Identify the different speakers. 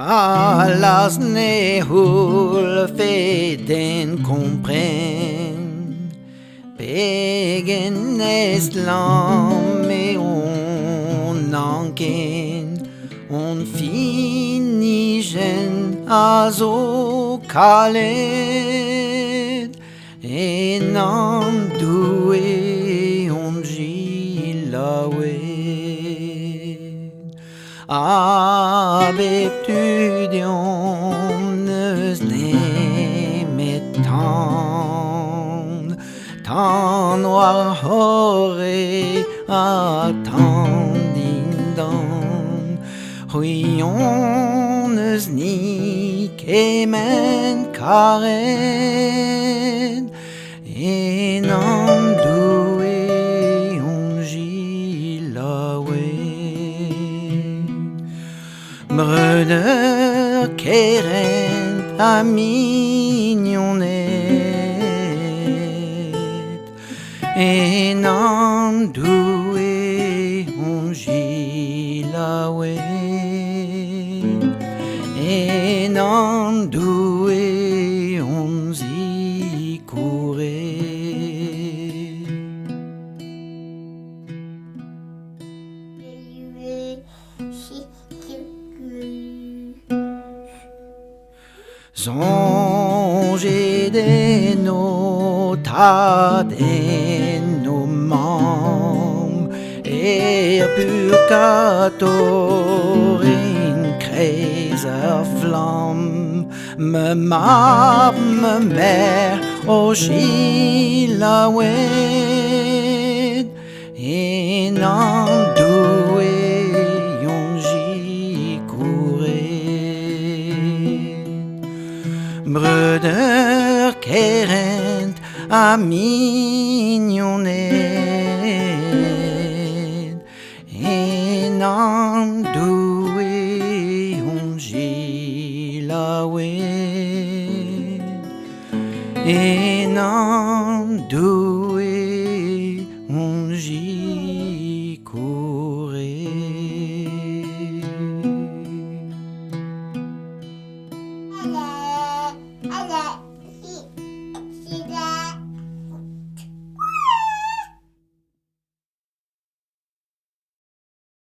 Speaker 1: Alas ne hulfe den compren Pegen estlam me on anken On finigen azo kalet Enam due on gilawe Abeptudiones nemetan Tan noir hore attendindan Huiones ni kemen karen Enam due on gilawe Brødder kærent a mignonet Enam due on gilawe Enam due on zi kouret Songe de nota de nos membres purgator in kreiser flamme me mab me mer o shilawed Enam due on Brødder kærent a mignonet Enam due on gilawe